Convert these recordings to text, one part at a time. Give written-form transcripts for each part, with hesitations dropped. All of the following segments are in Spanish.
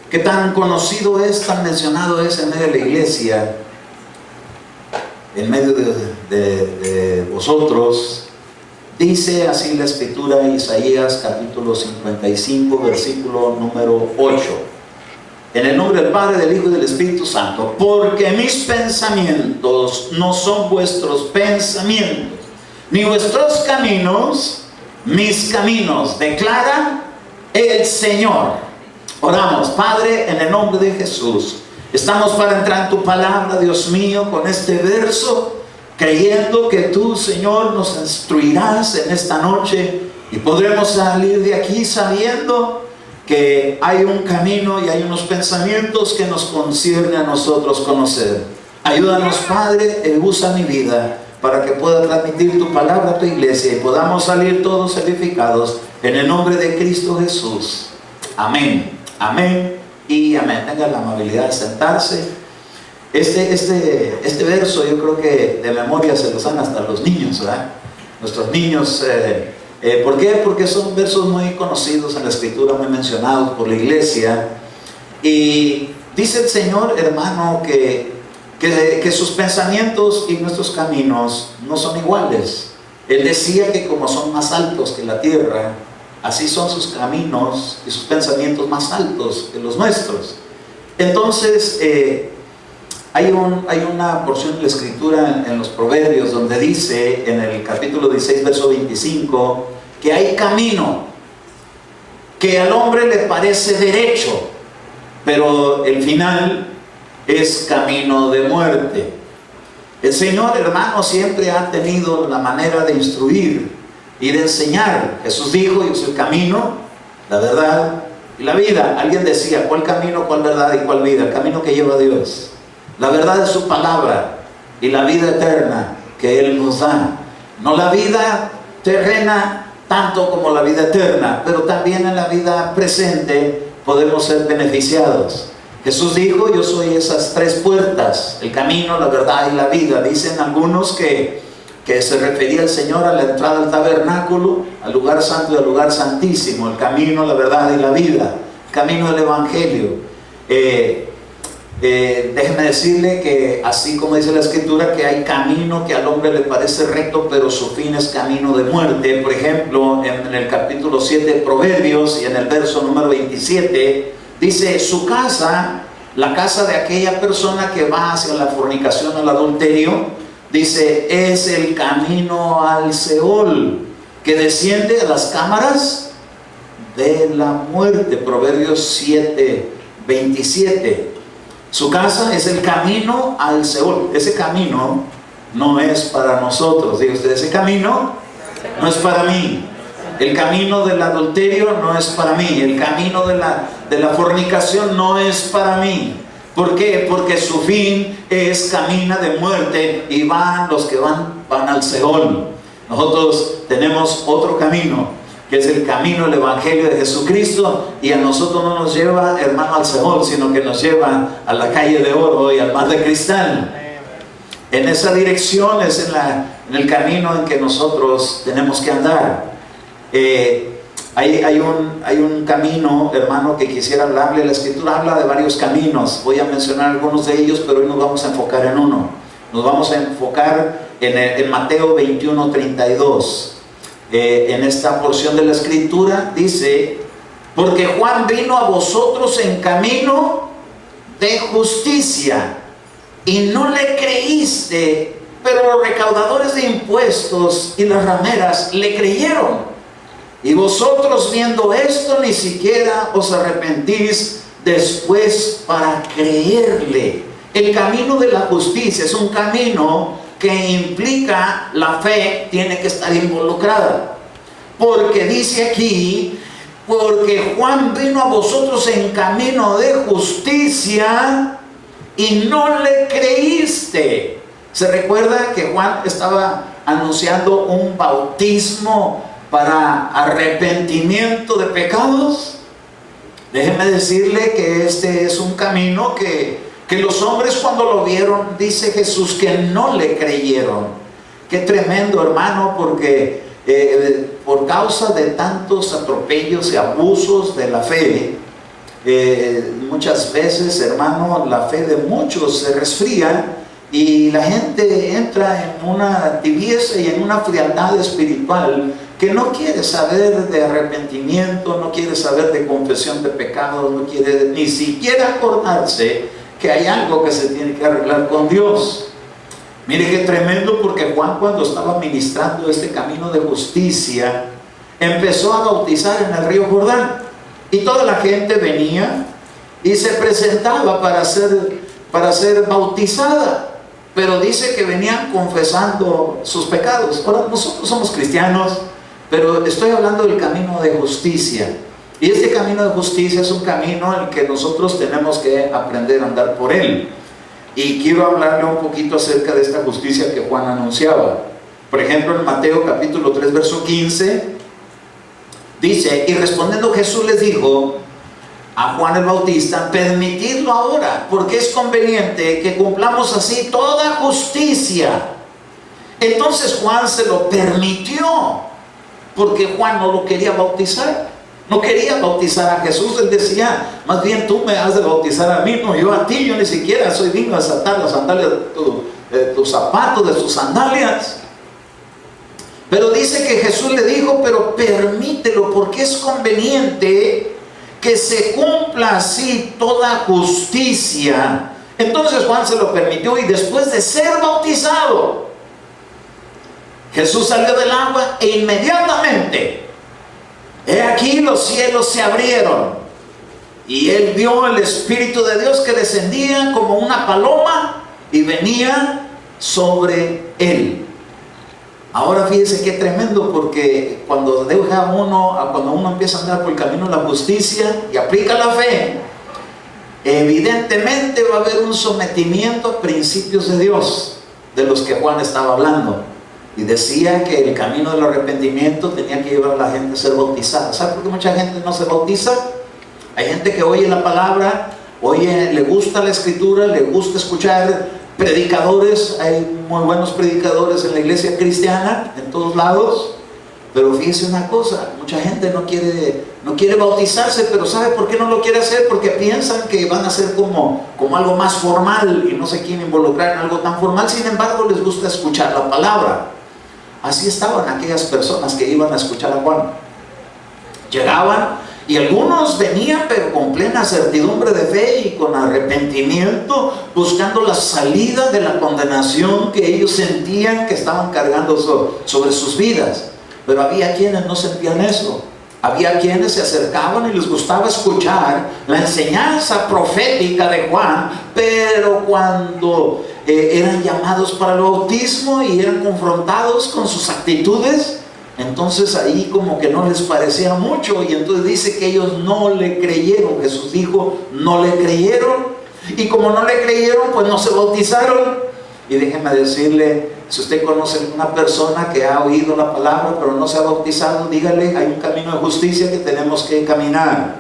que tan conocido es, tan mencionado es en medio de la iglesia, en medio de vosotros. Dice así la escritura, Isaías capítulo 55, versículo número 8. En el nombre del Padre, del Hijo y del Espíritu Santo. Porque mis pensamientos no son vuestros pensamientos, ni vuestros caminos mis caminos, declara el Señor. Oramos. Padre, en el nombre de Jesús, estamos para entrar en tu palabra, Dios mío, con este verso, creyendo que tú, Señor, nos instruirás en esta noche y podremos salir de aquí sabiendo que hay un camino y hay unos pensamientos que nos concierne a nosotros conocer. Ayúdanos, Padre, usa mi vida para que pueda transmitir tu palabra a tu iglesia y podamos salir todos edificados en el nombre de Cristo Jesús. Amén, amén y amén. Tengan la amabilidad de sentarse. Este verso yo creo que de memoria se lo saben hasta los niños, ¿verdad? Nuestros niños, ¿por qué? Porque son versos muy conocidos en la escritura, muy mencionados por la iglesia. Y dice el Señor, hermano, que sus pensamientos y nuestros caminos no son iguales. Él decía que como son más altos que la tierra, así son sus caminos y sus pensamientos más altos que los nuestros. Entonces, hay una porción de la escritura en los Proverbios donde dice, en el capítulo 16, verso 25, que hay camino que al hombre le parece derecho, pero el final es camino de muerte. El Señor, hermano, siempre ha tenido la manera de instruir y de enseñar. Jesús dijo: yo soy el camino, la verdad y la vida. Alguien decía: ¿cuál camino, cuál verdad y cuál vida? El camino que lleva a Dios. La verdad es su palabra y la vida eterna que Él nos da. No la vida terrena tanto como la vida eterna, pero también en la vida presente podemos ser beneficiados. Jesús dijo: yo soy esas tres puertas, el camino, la verdad y la vida. Dicen algunos que se refería el Señor a la entrada al tabernáculo, al lugar santo y al lugar santísimo, el camino, la verdad y la vida, el camino del Evangelio. Déjeme decirle que así como dice la escritura que hay camino que al hombre le parece recto, pero su fin es camino de muerte. Por ejemplo, en el capítulo 7 de Proverbios y en el verso número 27 dice: su casa, la casa de aquella persona que va hacia la fornicación, al adulterio, dice, es el camino al Seol, que desciende a las cámaras de la muerte. Proverbios 7, 27. Su casa es el camino al Seol. Ese camino no es para nosotros. Diga usted: ese camino no es para mí. El camino del adulterio no es para mí. El camino de la fornicación no es para mí. ¿Por qué? Porque su fin es camina de muerte y los que van al Seol. Nosotros tenemos otro camino, que es el camino del Evangelio de Jesucristo, y a nosotros no nos lleva, hermano, al Seol, sino que nos lleva a la calle de oro y al mar de cristal. En esa dirección es en el camino en que nosotros tenemos que andar. Hay un camino, hermano, que quisiera hablarle. La escritura habla de varios caminos. Voy a mencionar algunos de ellos, pero hoy nos vamos a enfocar en uno. Nos vamos a enfocar en Mateo 21, 32. En esta porción de la escritura dice: porque Juan vino a vosotros en camino de justicia y no le creíste, pero los recaudadores de impuestos y las rameras le creyeron. Y vosotros, viendo esto, ni siquiera os arrepentís después para creerle. El camino de la justicia es un camino que implica la fe, tiene que estar involucrada. Porque dice aquí: porque Juan vino a vosotros en camino de justicia y no le creíste. ¿Se recuerda que Juan estaba anunciando un bautismo para arrepentimiento de pecados? Déjeme decirle que este es un camino que los hombres, cuando lo vieron, dice Jesús, que no le creyeron. Qué tremendo, hermano, porque por causa de tantos atropellos y abusos de la fe, muchas veces, hermano, la fe de muchos se resfría y la gente entra en una tibieza y en una frialdad espiritual que no quiere saber de arrepentimiento, no quiere saber de confesión de pecados, no quiere ni siquiera acordarse que hay algo que se tiene que arreglar con Dios. Mire qué tremendo, porque Juan, cuando estaba ministrando este camino de justicia, empezó a bautizar en el río Jordán, y toda la gente venía y se presentaba para ser bautizada, pero dice que venían confesando sus pecados. Ahora, nosotros somos cristianos, pero estoy hablando del camino de justicia, y este camino de justicia es un camino en el que nosotros tenemos que aprender a andar por él. Y quiero hablarle un poquito acerca de esta justicia que Juan anunciaba. Por ejemplo, en Mateo capítulo 3, verso 15, dice: y respondiendo Jesús les dijo a Juan el Bautista: permitidlo ahora, porque es conveniente que cumplamos así toda justicia. Entonces Juan se lo permitió, porque Juan no lo quería bautizar. No quería bautizar a Jesús. Él decía: más bien tú me has de bautizar a mí, no yo a ti. Yo ni siquiera soy digno de desatar las sandalias de tus zapatos, de tus sandalias. Pero dice que Jesús le dijo: pero permítelo, porque es conveniente que se cumpla así toda justicia. Entonces Juan se lo permitió, y después de ser bautizado, Jesús salió del agua e inmediatamente, he aquí, los cielos se abrieron, y él vio el Espíritu de Dios que descendía como una paloma y venía sobre él. Ahora fíjese qué tremendo, porque cuando uno empieza a andar por el camino de la justicia y aplica la fe, evidentemente va a haber un sometimiento a principios de Dios, de los que Juan estaba hablando. Y decía que el camino del arrepentimiento tenía que llevar a la gente a ser bautizada. ¿Sabe por qué mucha gente no se bautiza? Hay gente que oye la palabra, le gusta la escritura, le gusta escuchar predicadores. Hay muy buenos predicadores en la iglesia cristiana, en todos lados. Pero fíjese una cosa, mucha gente no quiere bautizarse. Pero ¿sabe por qué no lo quiere hacer? Porque piensan que van a ser como algo más formal, y no se quieren involucrar en algo tan formal. Sin embargo, les gusta escuchar la palabra. Así estaban aquellas personas que iban a escuchar a Juan. Llegaban, y algunos venían pero con plena certidumbre de fe y con arrepentimiento, buscando la salida de la condenación que ellos sentían que estaban cargando sobre sus vidas. Pero había quienes no sentían eso. Había quienes se acercaban y les gustaba escuchar la enseñanza profética de Juan, pero cuando eran llamados para el bautismo y eran confrontados con sus actitudes, entonces ahí como que no les parecía mucho, y entonces dice que ellos no le creyeron. Jesús dijo: no le creyeron, y como no le creyeron, pues no se bautizaron. Y déjeme decirle, si usted conoce a una persona que ha oído la palabra pero no se ha bautizado, dígale: hay un camino de justicia que tenemos que caminar.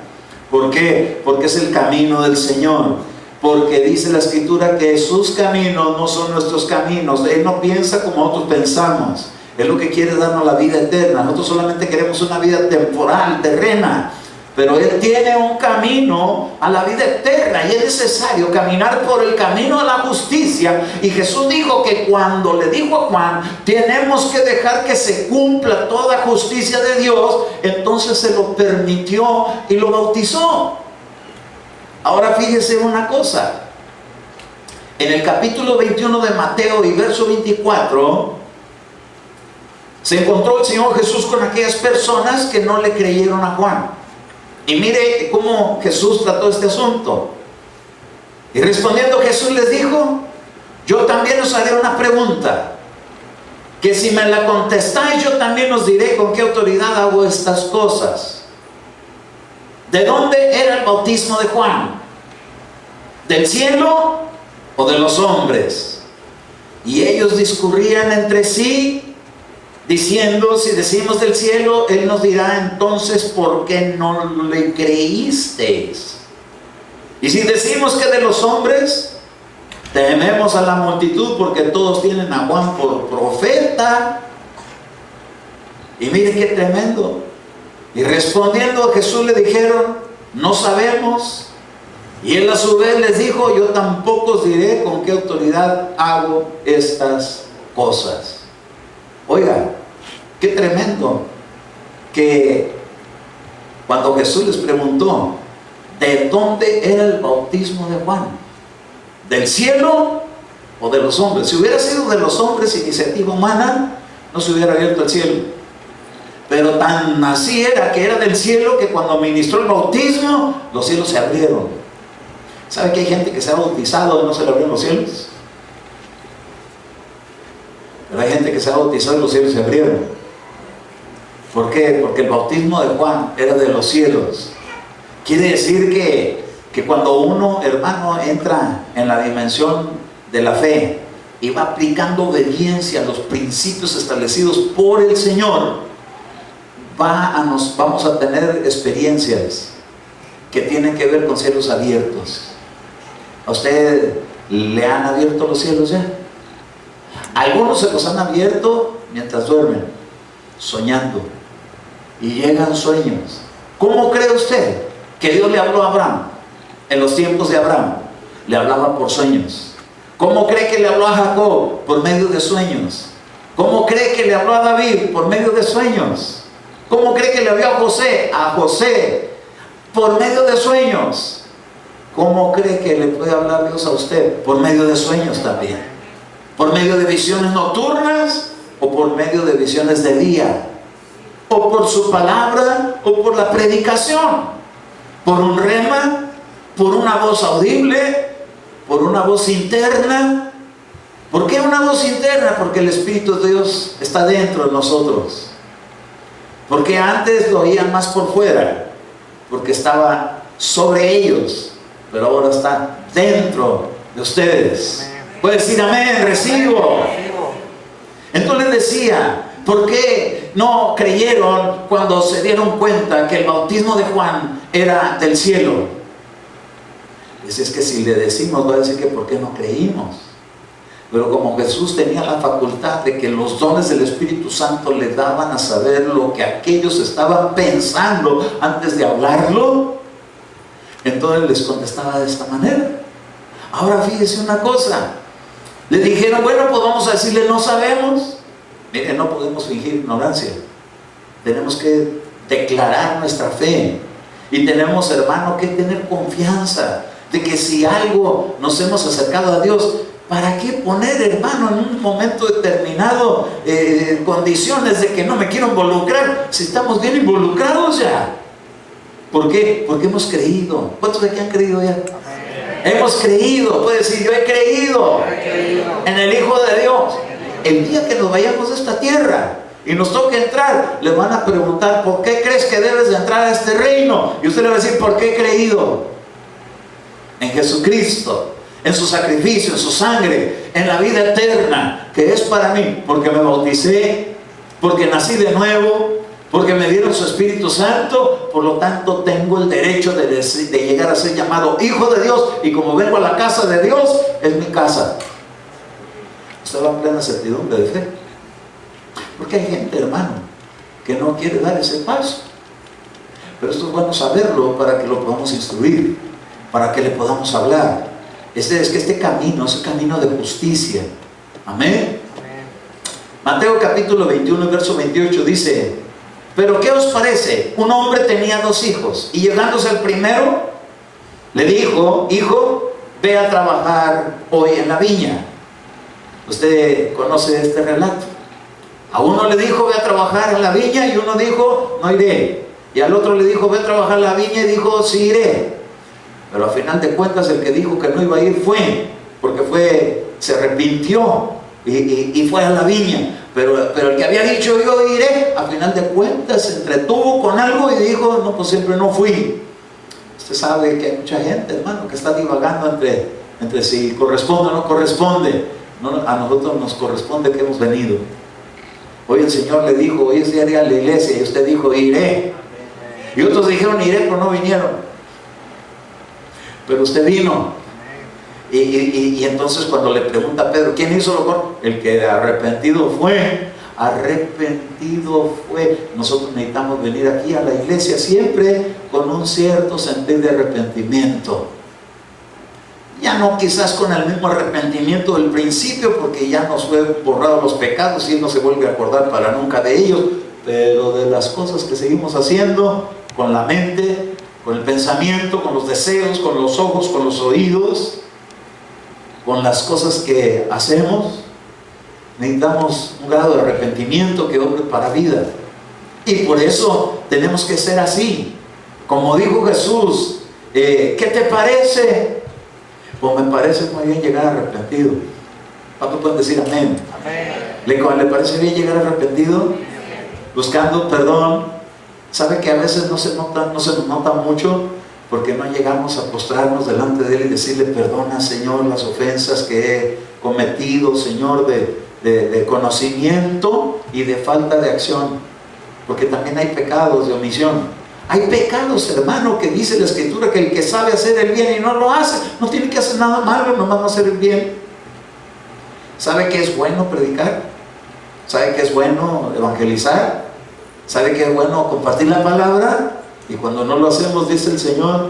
¿Por qué? Porque es el camino del Señor. Porque dice la Escritura que sus caminos no son nuestros caminos. Él no piensa como nosotros pensamos. Él lo que quiere es darnos la vida eterna. Nosotros solamente queremos una vida temporal, terrena. Pero Él tiene un camino a la vida eterna, y es necesario caminar por el camino de la justicia. Y Jesús dijo que cuando le dijo a Juan: tenemos que dejar que se cumpla toda justicia de Dios, entonces se lo permitió y lo bautizó. Ahora fíjese una cosa. En el capítulo 21 de Mateo y verso 24, se encontró el Señor Jesús con aquellas personas que no le creyeron a Juan. Y mire cómo Jesús trató este asunto. Y respondiendo Jesús les dijo: yo también os haré una pregunta, que si me la contestáis, yo también os diré con qué autoridad hago estas cosas. ¿De dónde era el bautismo de Juan? ¿Del cielo o de los hombres? Y ellos discurrían entre sí, diciendo: si decimos del cielo, Él nos dirá: entonces, ¿por qué no le creísteis? Y si decimos que de los hombres, tememos a la multitud, porque todos tienen a Juan por profeta. Y miren qué tremendo. Y respondiendo a Jesús le dijeron: no sabemos. Y él a su vez les dijo, yo tampoco os diré con qué autoridad hago estas cosas. Oiga, qué tremendo que cuando Jesús les preguntó de dónde era el bautismo de Juan, ¿del cielo o de los hombres? Si hubiera sido de los hombres, iniciativa humana, no se hubiera abierto el cielo. Pero tan así era que era del cielo, que cuando ministró el bautismo, los cielos se abrieron. ¿Sabe que hay gente que se ha bautizado y no se le abrieron los cielos? Pero hay gente que se ha bautizado y los cielos se abrieron. ¿Por qué? Porque el bautismo de Juan era de los cielos. Quiere decir que cuando uno, hermano, entra en la dimensión de la fe y va aplicando obediencia a los principios establecidos por el Señor, vamos a tener experiencias que tienen que ver con cielos abiertos. ¿A usted le han abierto los cielos ya? Algunos se los han abierto mientras duermen, soñando, y llegan sueños. ¿Cómo cree usted que Dios le habló a Abraham? En los tiempos de Abraham le hablaba por sueños. ¿Cómo cree que le habló a Jacob? Por medio de sueños. ¿Cómo cree que le habló a David? Por medio de sueños. ¿Cómo cree que le habló a José? Por medio de sueños. ¿Cómo cree que le puede hablar Dios a usted? Por medio de sueños también. Por medio de visiones nocturnas o por medio de visiones de día. O por su palabra o por la predicación. Por un rema, por una voz audible, por una voz interna. ¿Por qué una voz interna? Porque el Espíritu de Dios está dentro de nosotros. Porque antes lo oían más por fuera, porque estaba sobre ellos, pero ahora está dentro de ustedes. Puede decir amén, recibo. Entonces les decía, ¿por qué no creyeron cuando se dieron cuenta que el bautismo de Juan era del cielo? Dice, es que si le decimos, va a decir que ¿por qué no creímos? Pero como Jesús tenía la facultad de que los dones del Espíritu Santo le daban a saber lo que aquellos estaban pensando antes de hablarlo, entonces les contestaba de esta manera. Ahora fíjese una cosa, le dijeron, bueno, pues vamos a decirle no sabemos. Miren, no podemos fingir ignorancia, tenemos que declarar nuestra fe y tenemos, hermano, que tener confianza de que si algo nos hemos acercado a Dios, ¿para qué poner, hermano, en un momento determinado condiciones de que no me quiero involucrar si estamos bien involucrados ya? ¿Por qué? Porque hemos creído. ¿Cuántos de aquí han creído ya? Hemos creído. Puede decir, yo he creído en el Hijo de Dios. El día que nos vayamos de esta tierra y nos toque entrar, le van a preguntar, ¿por qué crees que debes de entrar a este reino? Y usted le va a decir, ¿por qué he creído en Jesucristo, en su sacrificio, en su sangre, en la vida eterna que es para mí? Porque me bauticé, porque nací de nuevo, porque me dieron su Espíritu Santo. Por lo tanto tengo el derecho de llegar a ser llamado Hijo de Dios, y como vengo a la casa de Dios, es mi casa. Usted va en plena certidumbre de fe. Porque hay gente, hermano, que no quiere dar ese paso. Pero esto es bueno saberlo para que lo podamos instruir, para que le podamos hablar. Es que este camino es el camino de justicia. Amén. Mateo capítulo 21, verso 28 dice, pero ¿qué os parece? Un hombre tenía 2 hijos, y llegándose al primero, le dijo, hijo, ve a trabajar hoy en la viña. Usted conoce este relato. A uno le dijo, ve a trabajar en la viña, y uno dijo, no iré. Y al otro le dijo, ve a trabajar en la viña, y dijo, sí iré. Pero al final de cuentas el que dijo que no iba a ir fue, porque se arrepintió y fue a la viña. Pero el que había dicho yo iré, al final de cuentas se entretuvo con algo y dijo, no, pues siempre no fui. Usted sabe que hay mucha gente, hermano, que está divagando entre si corresponde o no corresponde. No, a nosotros nos corresponde que hemos venido. Hoy el Señor le dijo, hoy es día de ir a la iglesia, y usted dijo, iré. Y otros dijeron, iré, pero no vinieron. Pero usted vino. Y entonces cuando le pregunta a Pedro, ¿quién hizo lo correcto? El que arrepentido fue. Arrepentido fue. Nosotros necesitamos venir aquí a la iglesia siempre con un cierto sentir de arrepentimiento. Ya no quizás con el mismo arrepentimiento del principio, porque ya nos fue borrado los pecados y Él no se vuelve a acordar para nunca de ellos, pero de las cosas que seguimos haciendo con la mente, con el pensamiento, con los deseos, con los ojos, con los oídos, con las cosas que hacemos. Necesitamos un grado de arrepentimiento que obre para vida. Y por eso tenemos que ser así. Como dijo Jesús, ¿qué te parece? Pues me parece muy bien llegar arrepentido. ¿Cuántos pueden decir amén? Amén. ¿Le parece bien llegar arrepentido? Buscando perdón. ¿Sabe que a veces no se nos nota mucho? Porque no llegamos a postrarnos delante de Él y decirle: perdona, Señor, las ofensas que he cometido, Señor, de conocimiento y de falta de acción. Porque también hay pecados de omisión. Hay pecados, hermano, que dice la Escritura que el que sabe hacer el bien y no lo hace, no tiene que hacer nada malo, nomás no hacer el bien. ¿Sabe que es bueno predicar? ¿Sabe que es bueno evangelizar? ¿Sabe que es bueno compartir la palabra? Y cuando no lo hacemos, dice el Señor,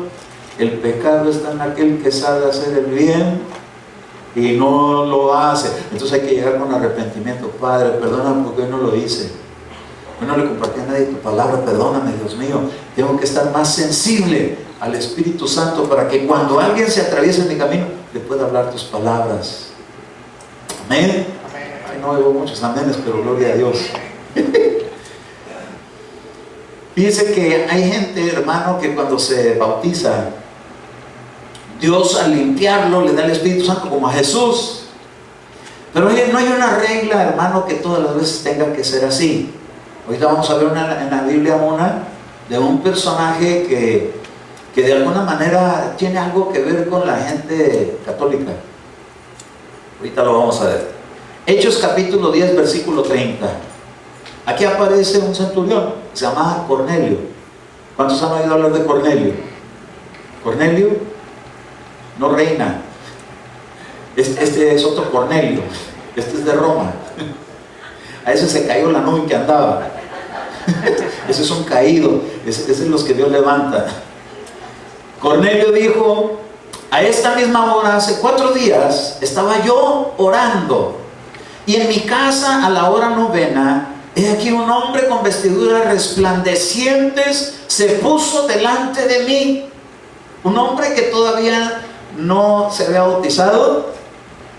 el pecado está en aquel que sabe hacer el bien y no lo hace. Entonces hay que llegar con arrepentimiento. Padre, perdóname porque hoy no lo hice. Hoy no le compartí a nadie tu palabra, perdóname, Dios mío. Tengo que estar más sensible al Espíritu Santo para que cuando alguien se atraviese en mi camino, le pueda hablar tus palabras. Amén. Ay, no oigo muchos amenes, pero gloria a Dios. Fíjense que hay gente, hermano, que cuando se bautiza, Dios al limpiarlo le da el Espíritu Santo como a Jesús. Pero no hay una regla, hermano, que todas las veces tenga que ser así. Ahorita vamos a ver en la Biblia de un personaje que de alguna manera tiene algo que ver con la gente católica. Ahorita lo vamos a ver. Hechos capítulo 10, versículo 30. Aquí aparece un centurión, se llamaba Cornelio. ¿Cuántos han oído hablar de Cornelio? Cornelio, no reina. Este es otro Cornelio. Este es de Roma. A ese se cayó la nube que andaba. Ese es un caído. Ese es los que Dios levanta. Cornelio dijo: a esta misma hora, hace 4 días, estaba yo orando, y en mi casa a la hora novena, he aquí un hombre con vestiduras resplandecientes se puso delante de mí. Un hombre que todavía no se había bautizado,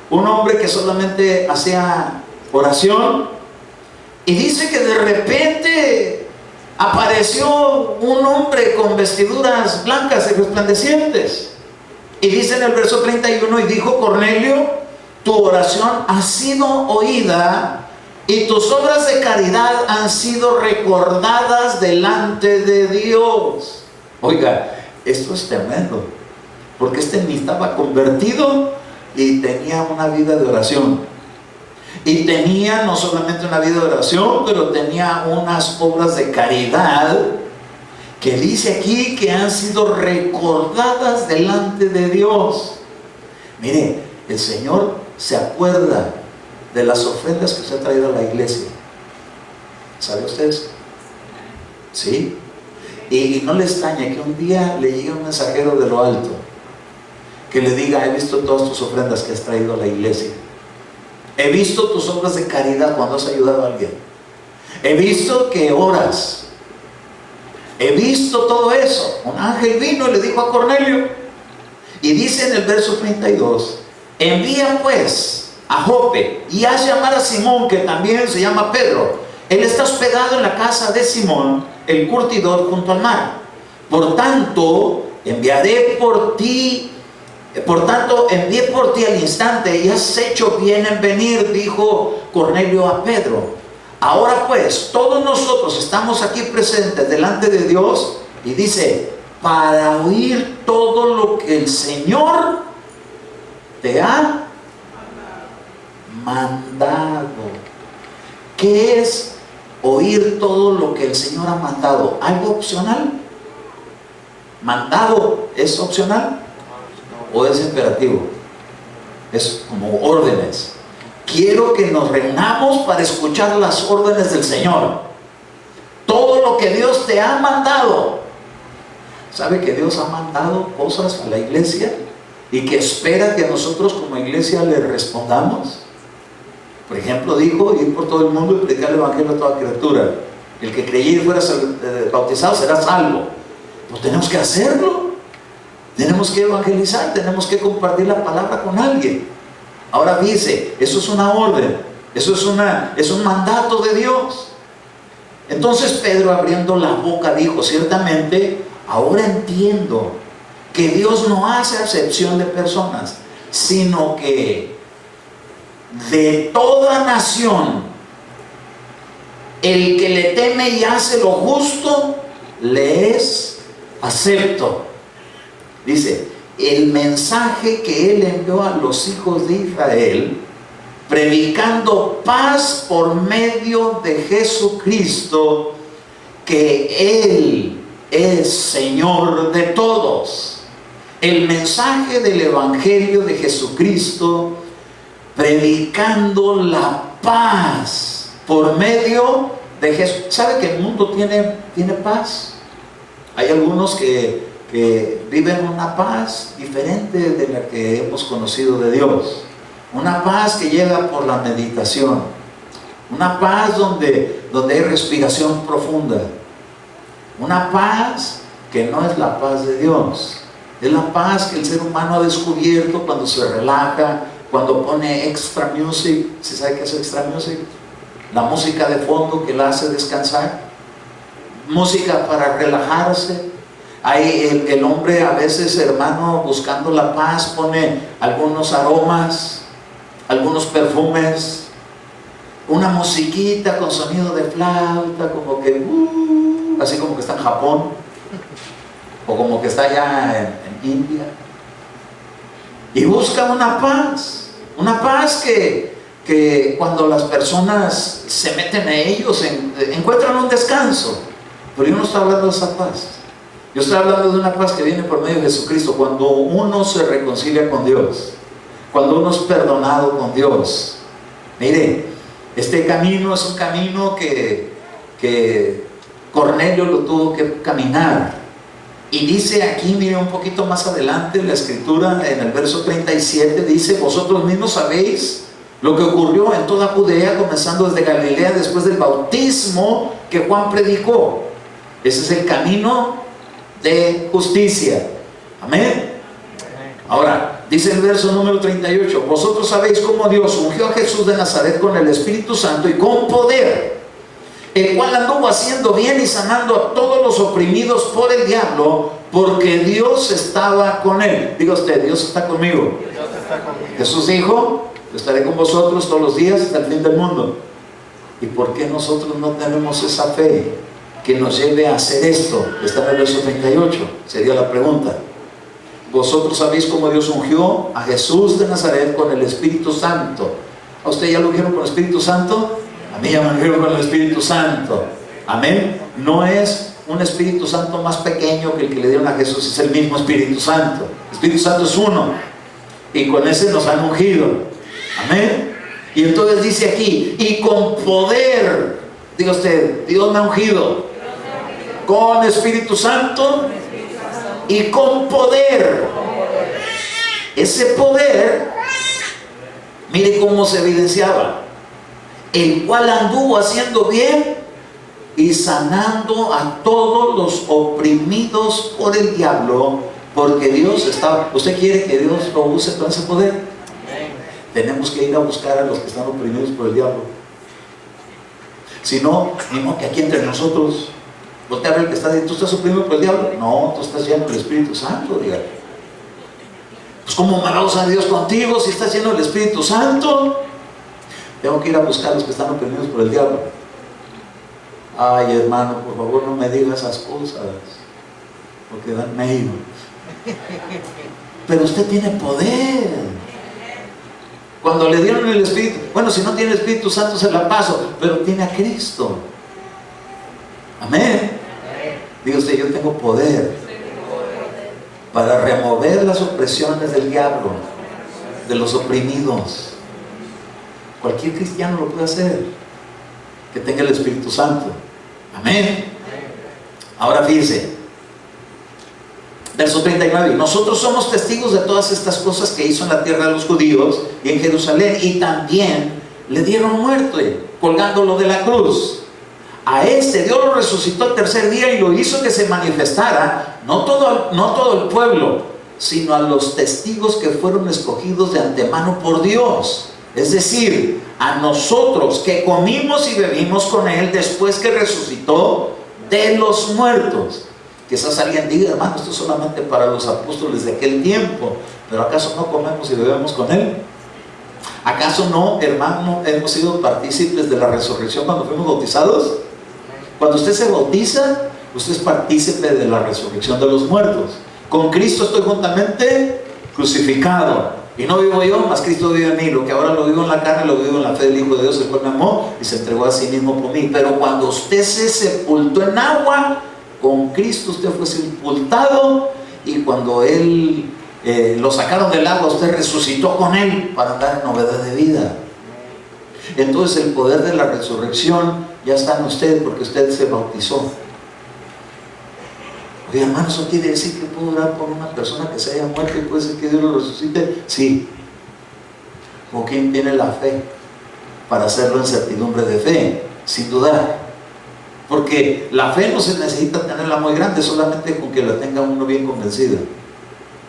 un hombre que solamente hacía oración. Y dice que de repente apareció un hombre con vestiduras blancas y resplandecientes. Y dice en el verso 31, y dijo Cornelio: tu oración ha sido oída y tus obras de caridad han sido recordadas delante de Dios. Oiga, esto es tremendo, porque este ni estaba convertido y tenía una vida de oración. Y tenía no solamente una vida de oración, pero tenía unas obras de caridad que dice aquí que han sido recordadas delante de Dios. Mire, el Señor se acuerda de las ofrendas que usted ha traído a la iglesia. ¿Sabe usted eso? ¿Sí? Y no le extraña que un día le llegue un mensajero de lo alto que le diga: he visto todas tus ofrendas que has traído a la iglesia. He visto tus obras de caridad cuando has ayudado a alguien. He visto que oras. He visto todo eso. Un ángel vino y le dijo a Cornelio. Y dice en el verso 32: envía pues a Jope y haz llamar a Simón, que también se llama Pedro. Él está hospedado en la casa de Simón, el curtidor, junto al mar. Por tanto, envié por ti al instante, y has hecho bien en venir, dijo Cornelio a Pedro. Ahora pues, todos nosotros estamos aquí presentes delante de Dios, y dice, para oír todo lo que el Señor te ha mandado. ¿Qué es oír todo lo que el Señor ha mandado? ¿Algo opcional? ¿Mandado es opcional o es imperativo? Es como órdenes. Quiero que nos reunamos para escuchar las órdenes del Señor. Todo lo que Dios te ha mandado. ¿Sabe que Dios ha mandado cosas a la iglesia y que espera que nosotros como iglesia le respondamos? Por ejemplo, dijo: ir por todo el mundo y predicar el evangelio a toda criatura. El que creyera y fuera bautizado será salvo. Pues tenemos que hacerlo. Tenemos que evangelizar, tenemos que compartir la palabra con alguien. Ahora dice, eso es una orden, eso es un mandato de Dios. Entonces Pedro, abriendo la boca, dijo: ciertamente, ahora entiendo que Dios no hace acepción de personas, sino que de toda nación, el que le teme y hace lo justo, le es acepto. Dice, el mensaje que él envió a los hijos de Israel, predicando paz por medio de Jesucristo, que Él es Señor de todos. El mensaje del Evangelio de Jesucristo, predicando la paz por medio de Jesús. ¿Sabe que el mundo tiene paz? Hay algunos que viven una paz diferente de la que hemos conocido de Dios. Una paz que llega por la meditación. Una paz donde hay respiración profunda. Una paz que no es la paz de Dios. Es la paz que el ser humano ha descubierto cuando se relaja, cuando pone extra music. ¿Sí sabe qué es extra music? La música de fondo que la hace descansar. Música para relajarse. Hay el hombre a veces, hermano, buscando la paz, pone algunos aromas, algunos perfumes, una musiquita con sonido de flauta, como que así como que está en Japón, o como que está allá en India, y busca una paz que cuando las personas se meten a ellos encuentran un descanso. Pero yo no estoy hablando de esa paz. Yo estoy hablando de una paz que viene por medio de Jesucristo, cuando uno se reconcilia con Dios, cuando uno es perdonado con Dios. Mire, este camino es un camino que Cornelio lo tuvo que caminar. Y dice aquí, mire un poquito más adelante, la escritura en el verso 37, dice: vosotros mismos sabéis lo que ocurrió en toda Judea, comenzando desde Galilea, después del bautismo que Juan predicó. Ese es el camino de justicia. Amén. Ahora, dice el verso número 38: vosotros sabéis cómo Dios ungió a Jesús de Nazaret con el Espíritu Santo y con poder, el cual anduvo haciendo bien y sanando a todos los oprimidos por el diablo, porque Dios estaba con él. Diga usted: Dios está conmigo. Dios está conmigo. Jesús dijo: yo estaré con vosotros todos los días hasta el fin del mundo. ¿Y por qué nosotros no tenemos esa fe que nos lleve a hacer esto? Está en el verso 38, sería la pregunta. Vosotros sabéis cómo Dios ungió a Jesús de Nazaret con el Espíritu Santo. ¿A usted ya lo ungieron con el Espíritu Santo? A mí ya me ungieron con el Espíritu Santo. Amén. No es un Espíritu Santo más pequeño que el que le dieron a Jesús, es el mismo Espíritu Santo. El Espíritu Santo es uno, y con ese nos han ungido. Amén. Y entonces dice aquí: y con poder. Diga usted: Dios me ha ungido con Espíritu Santo y con poder. Ese poder, mire cómo se evidenciaba: el cual anduvo haciendo bien y sanando a todos los oprimidos por el diablo, porque Dios estaba. ¿Usted quiere que Dios lo use con ese poder? Tenemos que ir a buscar a los que están oprimidos por el diablo. Si no, ni modo que aquí entre nosotros voltea a ver el que está diciendo: ¿tú estás oprimido por el diablo? No, tú estás lleno del Espíritu Santo. Dígale: pues ¿cómo me va a usar Dios contigo si estás lleno del Espíritu Santo? Tengo que ir a buscar a los que están oprimidos por el diablo. Ay, hermano, por favor no me diga esas cosas, porque dan miedo. Pero usted tiene poder. Cuando le dieron el Espíritu, bueno, si no tiene el Espíritu Santo se la paso, pero tiene a Cristo. Amén. Diga usted: yo tengo poder para remover las opresiones del diablo, de los oprimidos. Cualquier cristiano lo puede hacer, que tenga el Espíritu Santo. Amén. Ahora fíjese, Verso 39, nosotros somos testigos de todas estas cosas que hizo en la tierra de los judíos y en Jerusalén, y también le dieron muerte, colgándolo de la cruz. A este Dios lo resucitó al tercer día y lo hizo que se manifestara, no todo el pueblo, sino a los testigos que fueron escogidos de antemano por Dios. Es decir, a nosotros que comimos y bebimos con Él después que resucitó de los muertos. Quizás alguien diga, hermano, esto es solamente para los apóstoles de aquel tiempo, pero ¿acaso no comemos y bebemos con Él? ¿Acaso no, hermano, hemos sido partícipes de la resurrección cuando fuimos bautizados? Cuando usted se bautiza, usted es partícipe de la resurrección de los muertos. Con Cristo estoy juntamente crucificado, y no vivo yo, mas Cristo vive en mí. Lo que ahora lo vivo en la carne, lo vivo en la fe del Hijo de Dios, el cual me amó y se entregó a sí mismo por mí. Pero cuando usted se sepultó en agua, con Cristo usted fue sepultado, y cuando Él lo sacaron del agua, usted resucitó con Él para andar en novedad de vida. Entonces el poder de la resurrección ya está en usted, porque usted se bautizó. Oye, hermano, ¿eso quiere decir que puedo orar por una persona que se haya muerto y puede ser que Dios lo resucite? Sí. ¿O quién tiene la fe para hacerlo en certidumbre de fe? Sin dudar. Porque la fe no se necesita tenerla muy grande, solamente con que la tenga uno bien convencido,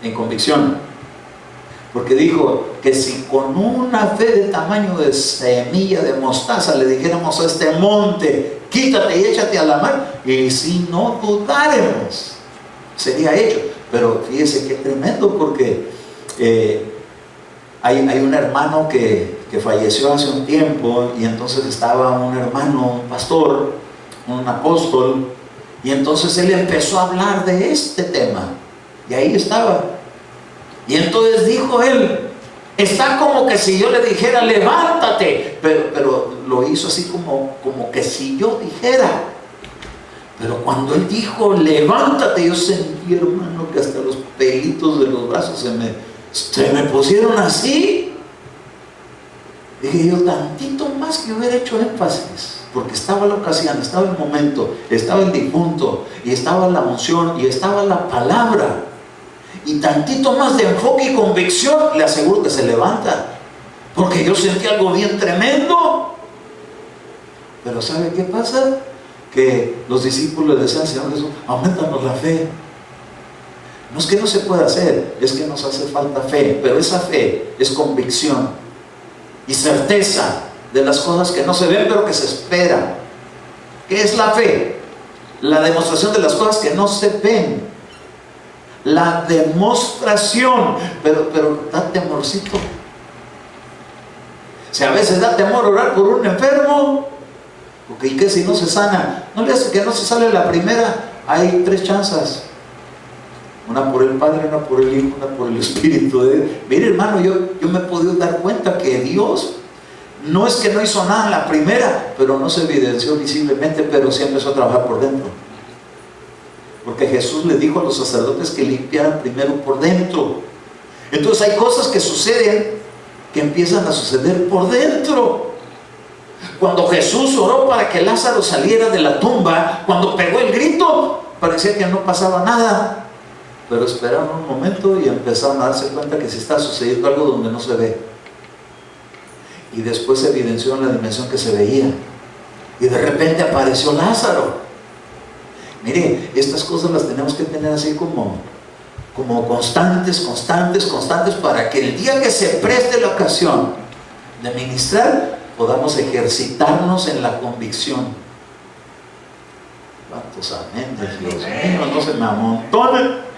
en convicción. Porque dijo que si con una fe de tamaño de semilla de mostaza le dijéramos a este monte, quítate y échate a la mar, y si no dudáremos, sería hecho. Pero fíjese qué tremendo, porque hay un hermano que falleció hace un tiempo, y entonces estaba un hermano, un pastor, un apóstol, y entonces él empezó a hablar de este tema, y ahí estaba. Y entonces dijo él, está como que si yo le dijera levántate, pero lo hizo así como que si yo dijera. Pero cuando él dijo levántate, yo sentí, hermano, que hasta los pelitos de los brazos se me pusieron así. Dije yo, tantito más que hubiera hecho énfasis, porque estaba la ocasión, estaba el momento, estaba el difunto, y estaba la unción, y estaba la palabra. Y tantito más de enfoque y convicción, le aseguro que se levanta, porque yo sentí algo bien tremendo. Pero ¿sabe qué pasa? Que los discípulos le decían, Señor Jesús, aumentanos la fe. No es que no se pueda hacer, es que nos hace falta fe. Pero esa fe es convicción y certeza de las cosas que no se ven pero que se esperan. ¿Qué es la fe? La demostración de las cosas que no se ven. La demostración, pero da temorcito. Si a veces da temor orar por un enfermo, porque ¿y qué si no se sana? No le hace que no se sale la primera, hay 3 chances. Una por el Padre, una por el Hijo, una por el Espíritu. Mire, hermano, yo me he podido dar cuenta que Dios no es que no hizo nada en la primera, pero no se evidenció visiblemente, pero sí empezó a trabajar por dentro. Porque Jesús le dijo a los sacerdotes que limpiaran primero por dentro. Entonces hay cosas que suceden, que empiezan a suceder por dentro. Cuando Jesús oró para que Lázaro saliera de la tumba, cuando pegó el grito, parecía que no pasaba nada. Pero esperaron un momento y empezaron a darse cuenta que sí está sucediendo algo donde no se ve. Y después se evidenció en la dimensión que se veía. Y de repente apareció Lázaro. Mire, estas cosas las tenemos que tener así como constantes, para que el día que se preste la ocasión de ministrar, podamos ejercitarnos en la convicción. ¿Cuántos amén? Dios mío, no se me amontonen.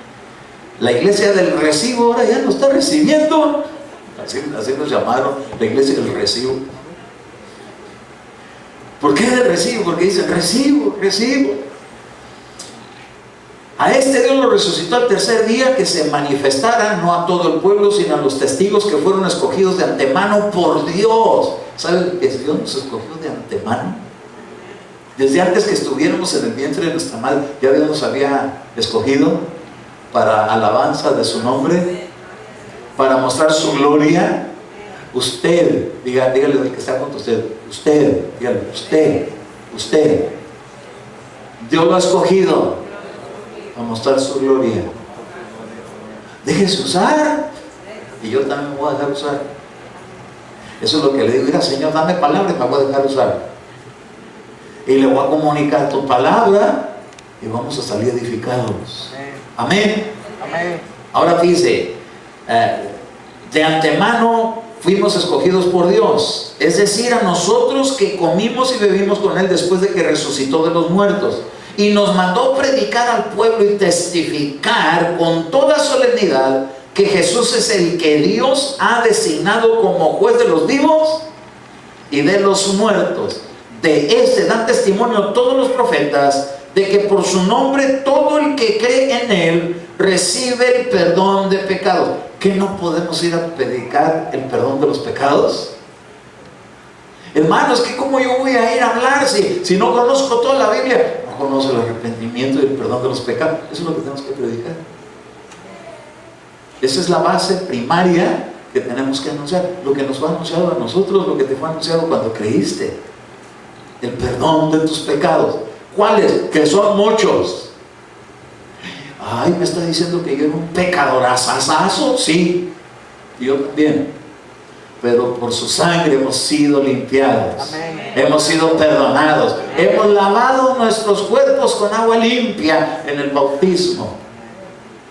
La iglesia del recibo ahora ya no está recibiendo. Así nos llamaron, la iglesia del recibo. ¿Por qué del recibo? Porque dicen recibo. A este Dios lo resucitó al tercer día, que se manifestara no a todo el pueblo, sino a los testigos que fueron escogidos de antemano por Dios. ¿Saben que Dios nos escogió de antemano? Desde antes que estuviéramos en el vientre de nuestra madre, ya Dios nos había escogido para alabanza de su nombre, para mostrar su gloria. Usted, dígale al que está junto a usted, dígale, usted, Dios lo ha escogido a mostrar su gloria. Déjese usar. Y yo también me voy a dejar usar. Eso es lo que le digo. Mira, Señor, dame palabra y me voy a dejar usar. Y le voy a comunicar tu palabra y vamos a salir edificados. Amén. Amén. Ahora dice, de antemano fuimos escogidos por Dios, es decir, a nosotros que comimos y bebimos con Él después de que resucitó de los muertos, y nos mandó predicar al pueblo y testificar con toda solemnidad que Jesús es el que Dios ha designado como juez de los vivos y de los muertos. De este dan testimonio todos los profetas, de que por su nombre todo el que cree en Él recibe el perdón de pecados. ¿Que no podemos ir a predicar el perdón de los pecados? Hermanos, que cómo yo voy a ir a hablar si no conozco toda la Biblia, no conozco el arrepentimiento y el perdón de los pecados. Eso es lo que tenemos que predicar. Esa es la base primaria que tenemos que anunciar. Lo que nos fue anunciado a nosotros, lo que te fue anunciado cuando creíste. El perdón de tus pecados. ¿Cuáles? Que son muchos. Ay, me está diciendo que yo era un pecadorazazo. Sí, yo también. Pero por su sangre hemos sido limpiados. Amén. Hemos sido perdonados. Amén. Hemos lavado nuestros cuerpos con agua limpia en el bautismo.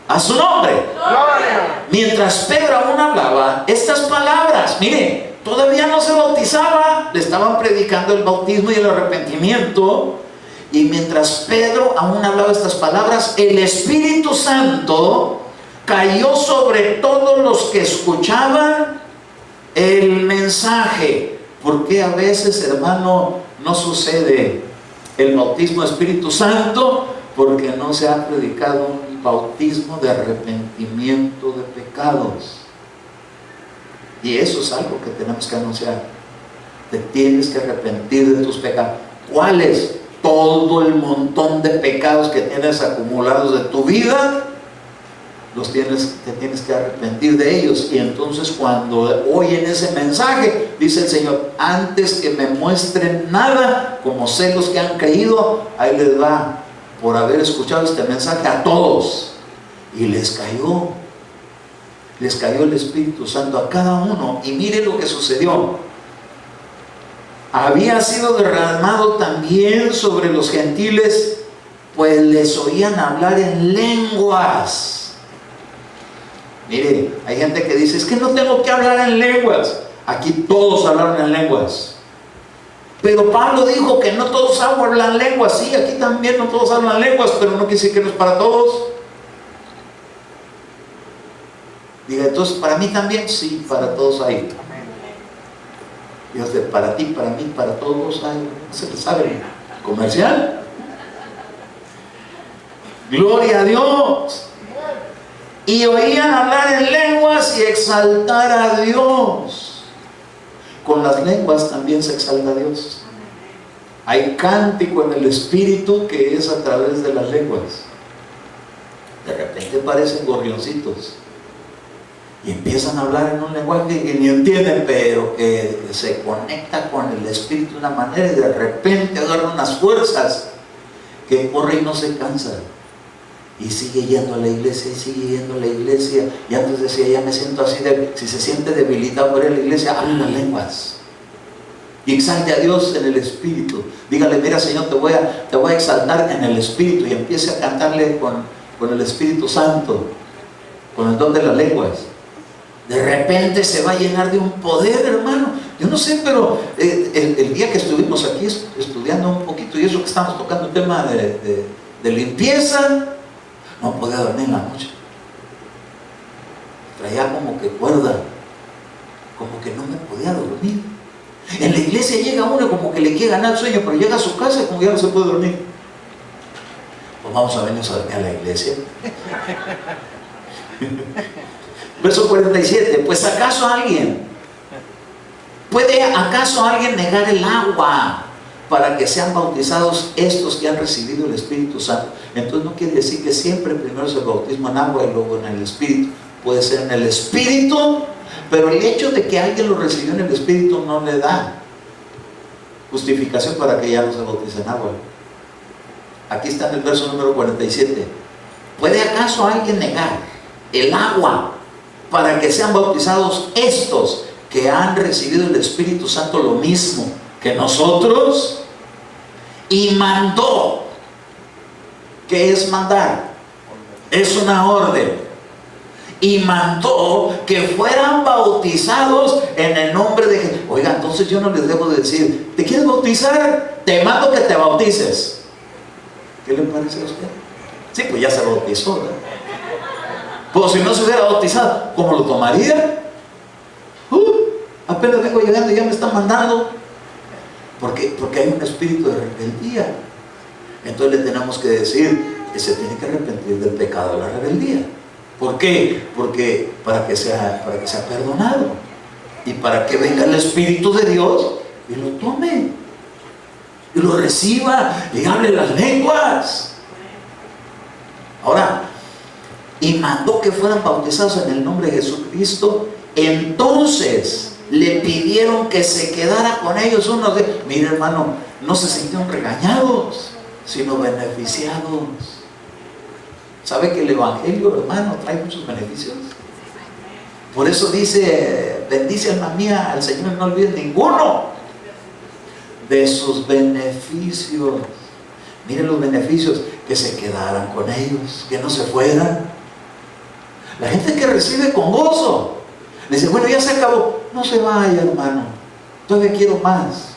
A su nombre. Gloria. Mientras Pedro aún hablaba estas palabras, mire, todavía no se bautizaba, le estaban predicando el bautismo y el arrepentimiento. Y mientras Pedro aún hablaba estas palabras, el Espíritu Santo cayó sobre todos los que escuchaban el mensaje. ¿Por qué a veces, hermano, no sucede el bautismo del Espíritu Santo? Porque no se ha predicado un bautismo de arrepentimiento de pecados. Y eso es algo que tenemos que anunciar. Te tienes que arrepentir de tus pecados. ¿Cuáles? Todo el montón de pecados que tienes acumulados de tu vida, te tienes que arrepentir de ellos. Y entonces cuando oyen ese mensaje, dice el Señor, antes que me muestren nada, como sé los que han creído, ahí les va, por haber escuchado este mensaje, a todos. Y les cayó el Espíritu Santo a cada uno. Y mire lo que sucedió. Había sido derramado también sobre los gentiles, pues les oían hablar en lenguas. Mire, hay gente que dice, es que no tengo que hablar en lenguas. Aquí todos hablaron en lenguas. Pero Pablo dijo que no todos hablan lenguas. Sí, aquí también no todos hablan lenguas, pero no quiere decir que no es para todos. Diga, entonces, ¿para mí también? Sí, para todos hay. Dios, para ti, para mí, para todos hay. ¿Se le sabe? ¿Comercial? Gloria a Dios. Y oían hablar en lenguas y exaltar a Dios. Con las lenguas también se exalta a Dios. Hay cántico en el Espíritu que es a través de las lenguas. De repente parecen gorrioncitos y empiezan a hablar en un lenguaje que ni entienden, pero que se conecta con el Espíritu de una manera, y de repente agarran unas fuerzas que corre y no se cansa, y sigue yendo a la iglesia, y sigue yendo a la iglesia. Y antes decía, ya me siento así, si se siente debilitado por ir a la iglesia, hable las lenguas y exalte a Dios en el Espíritu. Dígale, mira, Señor, te voy a exaltar en el Espíritu, y empiece a cantarle con el Espíritu Santo, con el don de las lenguas. De repente se va a llenar de un poder, hermano. Yo no sé, pero el día que estuvimos aquí estudiando un poquito, y eso que estamos tocando el tema de limpieza, no podía dormir en la noche. Traía como que cuerda, como que no me podía dormir. En la iglesia llega uno como que le quiere ganar el sueño, pero llega a su casa y como ya no se puede dormir. Pues vamos a venirnos a dormir a la iglesia. Verso 47, pues ¿puede acaso alguien negar el agua para que sean bautizados estos que han recibido el Espíritu Santo? Entonces no quiere decir que siempre primero es el bautismo en agua y luego en el Espíritu. Puede ser en el Espíritu, pero el hecho de que alguien lo recibió en el Espíritu no le da justificación para que ya no se bautice en agua. Aquí está en el verso número 47. ¿Puede acaso alguien negar el agua, para que sean bautizados estos que han recibido el Espíritu Santo lo mismo que nosotros. Y mandó. ¿Qué es mandar? Es una orden. Y mandó que fueran bautizados en el nombre de Jesús. Oiga, entonces yo no les debo decir, ¿te quieres bautizar? Te mando que te bautices. ¿Qué le parece a usted? Sí, pues ya se bautizó, ¿verdad? Pues si no se hubiera bautizado, ¿cómo lo tomaría? Apenas vengo llegando y ya me están mandando. Porque hay un espíritu de rebeldía. Entonces le tenemos que decir que se tiene que arrepentir del pecado de la rebeldía. ¿Por qué? Porque para que sea perdonado y para que venga el Espíritu de Dios y lo tome y lo reciba y hable las lenguas. Ahora, y mandó que fueran bautizados en el nombre de Jesucristo. Entonces le pidieron que se quedara con ellos unos días. Mire, hermano, no se sintieron regañados, sino beneficiados. ¿Sabe que el Evangelio, hermano, trae muchos beneficios? Por eso dice, bendice alma mía al Señor y no olvides ninguno de sus beneficios. Miren los beneficios, que se quedaran con ellos, que no se fueran. La gente que recibe con gozo, le dice, bueno, ya se acabó. No se vaya, hermano, todavía quiero más.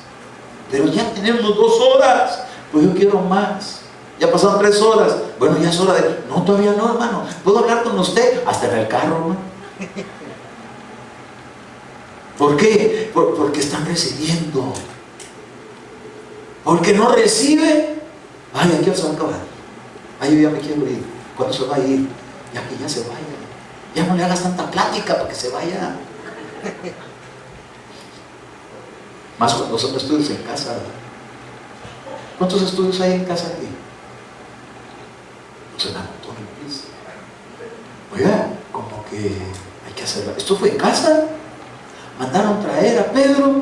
Pero ya tenemos 2 horas, pues yo quiero más. Ya pasaron 3 horas, bueno, ya es hora de... No, todavía no, hermano, puedo hablar con usted hasta en el carro, hermano. ¿Por qué? Porque están recibiendo. Porque no recibe, ay, aquí se va a acabar. Ay, yo ya me quiero ir. ¿Cuándo se va a ir? Ya que ya se vaya. Ya no le hagas tanta plática para que se vaya. Más cuando son estudios en casa, ¿verdad? ¿Cuántos estudios hay en casa aquí? Pues en montones. Oiga, como que hay que hacerlo. Esto fue en casa. Mandaron traer a Pedro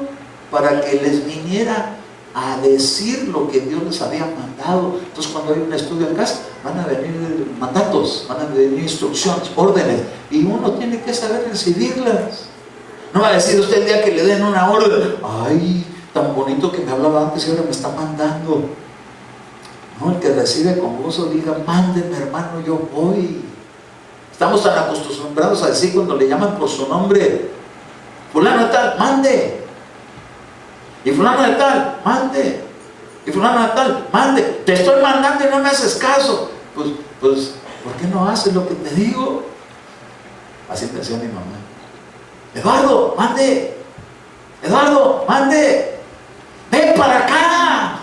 para que les viniera a decir lo que Dios les había mandado. Entonces, cuando hay un estudio en casa, van a venir mandatos, van a venir instrucciones, órdenes, y uno tiene que saber recibirlas. No va a decir usted el día que le den una orden, ay, tan bonito que me hablaba antes y ahora me está mandando. No, el que recibe con gozo diga, mándeme, hermano, yo voy. Estamos tan acostumbrados a decir cuando le llaman por su nombre, fulano de tal, mande. Y fulano de tal, mande. Y fulano de tal, mande. Te estoy mandando y no me haces caso. Pues, ¿por qué no haces lo que te digo? Así me decía mi mamá. Eduardo, mande. Eduardo, mande. Ven para acá.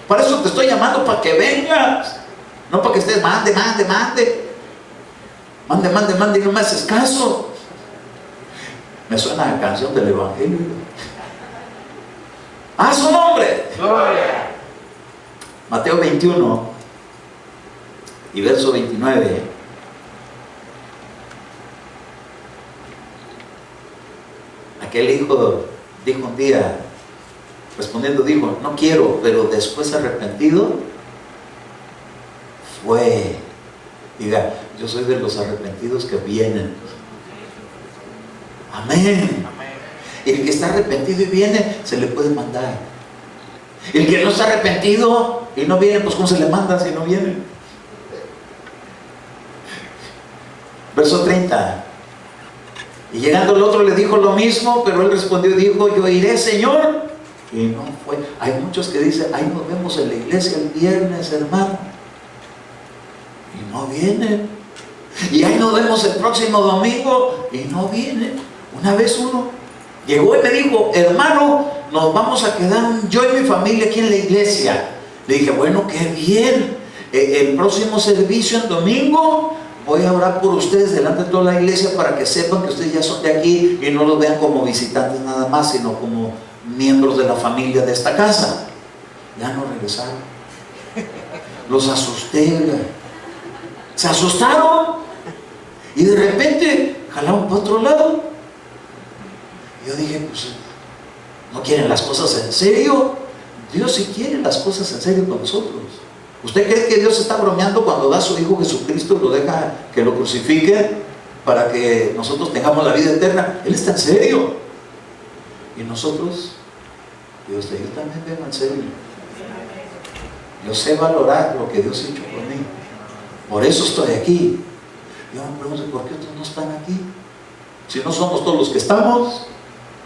Para eso te estoy llamando, para que vengas. No para que estés, mande. Mande y no me haces caso. Me suena la canción del Evangelio. ¡A su nombre! ¡Gloria! Mateo 21 y verso 29. Aquel hijo dijo un día, respondiendo dijo, no quiero, pero después arrepentido fue. Diga, yo soy de los arrepentidos que vienen. Amén. El que está arrepentido y viene, se le puede mandar. El que no está arrepentido y no viene, pues ¿cómo se le manda si no viene? Verso 30. Y llegando el otro le dijo lo mismo, pero él respondió y dijo, yo iré, Señor. Y no fue. Hay muchos que dicen, ahí nos vemos en la iglesia el viernes, hermano. Y no vienen. Y ahí nos vemos el próximo domingo y no vienen. Una vez uno llegó y me dijo, hermano, nos vamos a quedar yo y mi familia aquí en la iglesia. Le dije, bueno, qué bien. El próximo servicio en domingo voy a orar por ustedes delante de toda la iglesia para que sepan que ustedes ya son de aquí y no los vean como visitantes nada más, sino como miembros de la familia de esta casa. Ya no regresaron. Los asusté. Se asustaron y de repente jalaron para otro lado. Yo dije, pues, ¿no quieren las cosas en serio? Dios sí quiere las cosas en serio con nosotros. ¿Usted cree que Dios está bromeando cuando da a su Hijo Jesucristo y lo deja que lo crucifiquen para que nosotros tengamos la vida eterna? Él está en serio. Y nosotros, Dios, yo también vengo en serio. Yo sé valorar lo que Dios ha hecho por mí. Por eso estoy aquí. Yo me pregunto, ¿por qué otros no están aquí? Si no somos todos los que estamos,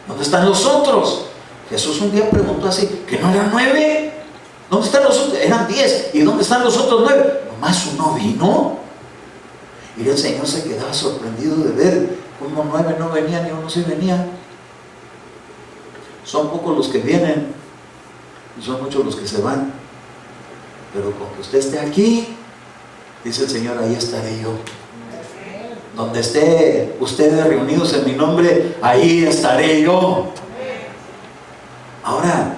¿dónde están los otros? Jesús un día preguntó así, ¿que no eran 9? ¿Dónde están los otros? Eran 10. ¿Y dónde están los otros 9? Nomás uno vino. Y el Señor se quedaba sorprendido de ver cómo 9 no venían y uno sí venía. Son pocos los que vienen y son muchos los que se van. Pero con que usted esté aquí, dice el Señor, ahí estaré yo. Donde esté ustedes reunidos en mi nombre, ahí estaré yo. Ahora,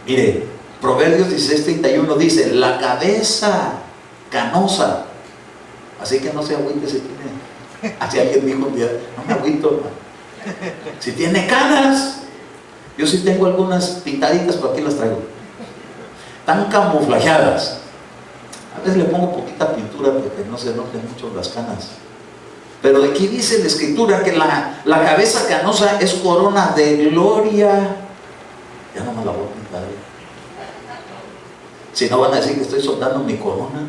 mire, Proverbios 16:31 dice, la cabeza canosa, así que no se agüite si tiene, así alguien dijo un día, no me agüito, si tiene canas. Yo sí tengo algunas pintaditas, pero aquí las traigo, tan camuflajeadas. A veces le pongo poquita pintura porque no se noten mucho las canas. Pero aquí dice la Escritura que la cabeza canosa es corona de gloria. Ya no me la voy a pintar. Si no van a decir que estoy soldando mi corona.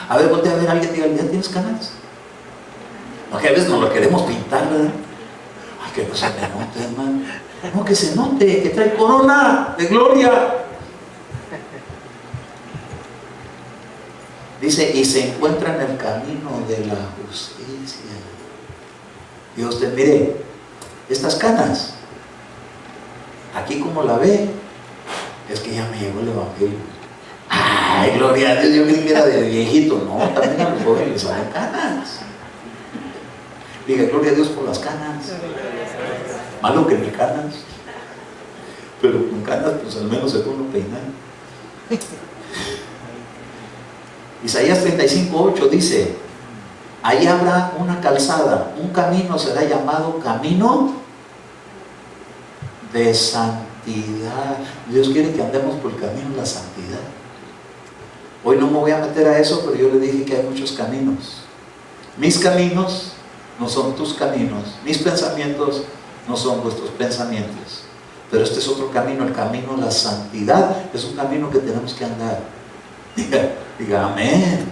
A ver, voltea a ver a alguien y diga, ¿ya tienes canas? Porque a veces no lo queremos pintar, ¿verdad? Ay, que no se me note, hermano. No, que se note, que trae corona de gloria. Dice, y se encuentra en el camino de la justicia. Y usted, mire, estas canas, aquí como la ve, es que ya me llegó el evangelio. Ay, gloria a Dios, yo creí que era de viejito. No, también a los jóvenes les salen canas. Diga, gloria a Dios por las canas. Malo que ni canas, pero con canas pues al menos se puede uno peinar. Isaías 35:8 dice, ahí habrá una calzada, un camino será llamado camino de santidad. Dios quiere que andemos por el camino de la santidad. Hoy no me voy a meter a eso, pero yo le dije que hay muchos caminos. Mis caminos no son tus caminos, mis pensamientos no son vuestros pensamientos, pero este es otro camino, el camino de la santidad. Es un camino que tenemos que andar. Diga amén.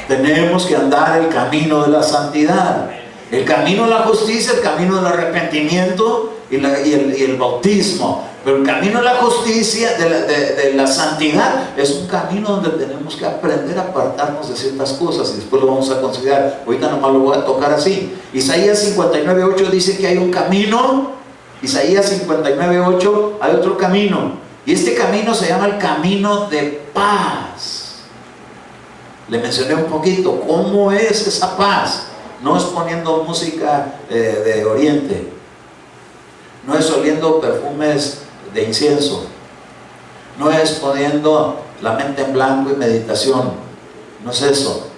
Tenemos que andar el camino de la santidad, el camino de la justicia, el camino del arrepentimiento y el bautismo. Pero el camino de la justicia, de la santidad, es un camino donde tenemos que aprender a apartarnos de ciertas cosas, y después lo vamos a considerar. Ahorita nomás lo voy a tocar así. Isaías 59:8 dice que hay un camino. Isaías 59:8, hay otro camino, y este camino se llama el camino de paz. Le mencioné un poquito cómo es esa paz. No es poniendo música de oriente, no es oliendo perfumes de incienso, no es poniendo la mente en blanco y meditación, no es eso.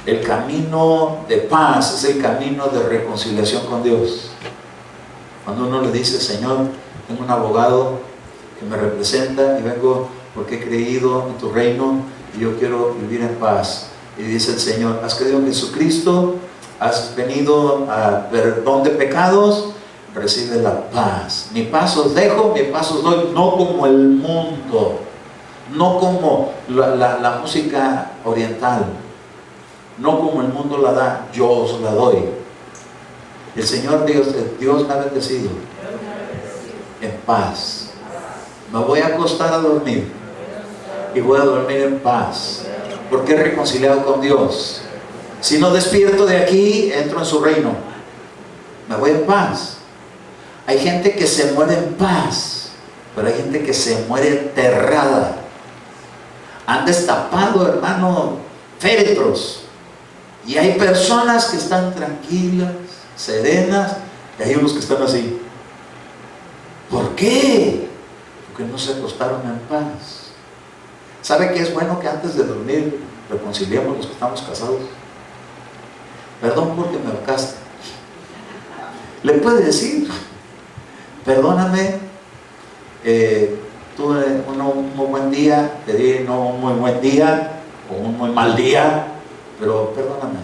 El camino de paz es el camino de reconciliación con Dios. Cuando uno le dice, Señor, tengo un abogado que me representa y vengo porque he creído en tu reino y yo quiero vivir en paz. Y dice el Señor, has creído en Jesucristo, has venido a perdón de pecados, recibe la paz. Mi paz os dejo, mi paz os doy, no como el mundo, no como la música oriental, no como el mundo la da, yo os la doy. El Señor Dios me ha bendecido en paz. Me voy a acostar a dormir y voy a dormir en paz, porque he reconciliado con Dios. Si no despierto de aquí, entro en su reino. Me voy en paz. Hay gente que se muere en paz, pero hay gente que se muere enterrada. Han destapado, hermano, féretros, y hay personas que están tranquilas, serenas, y hay unos que están así. ¿Por qué? Porque no se acostaron en paz. ¿Sabe qué es bueno? Que antes de dormir reconciliemos los que estamos casados. Perdón porque me ahorcaste. Le puede decir, perdóname, tuve un buen día, te di no un muy buen día o un muy mal día, pero perdóname,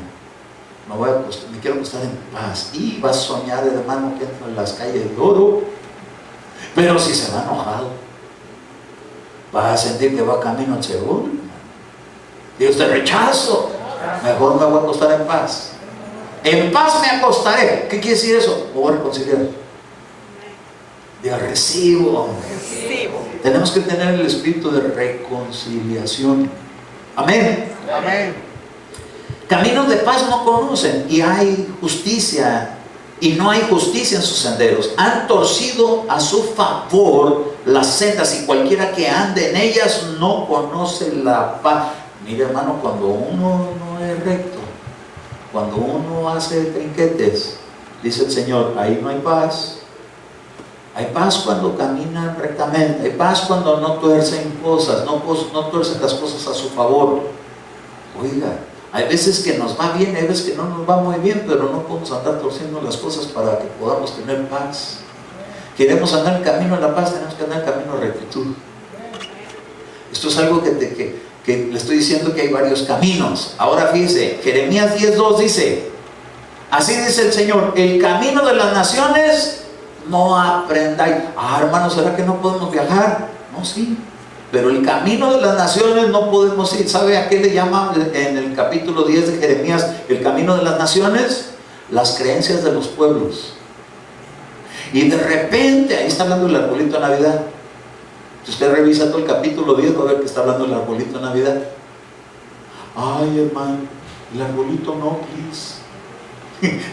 me quiero acostar en paz. Y vas a soñar, hermano, que entra en las calles de oro, pero si se va enojado, vas a sentir que va camino al Seúl. Dios, te rechazo, mejor me voy a acostar en paz. En paz me acostaré. ¿Qué quiere decir eso? Me voy a reconciliar. Diga, recibo. Tenemos que tener el espíritu de reconciliación. Amén. Amén. Caminos de paz no conocen, y hay justicia, y no hay justicia en sus senderos. Han torcido a su favor las sendas, y cualquiera que ande en ellas no conoce la paz. Mire, hermano, cuando uno no es recto, cuando uno hace trinquetes, dice el Señor, ahí no hay paz. Hay paz cuando caminan rectamente, hay paz cuando no tuercen cosas, no tuercen las cosas a su favor. Oiga, hay veces que nos va bien, hay veces que no nos va muy bien, pero no podemos andar torciendo las cosas para que podamos tener paz. Queremos andar en camino a la paz, tenemos que andar en camino a rectitud. Esto es algo que le estoy diciendo, que hay varios caminos. Ahora fíjese, Jeremías 10:2 dice, así dice el Señor, el camino de las naciones no aprendáis. Hermano, ¿será que no podemos viajar? No, sí, pero el camino de las naciones no podemos ir. ¿Sabe a qué le llama en el capítulo 10 de Jeremías el camino de las naciones? Las creencias de los pueblos. Y de repente, ahí está hablando el arbolito de Navidad. Si usted revisa todo el capítulo 10, va a ver que está hablando el arbolito de Navidad. Ay, hermano, el arbolito no, please.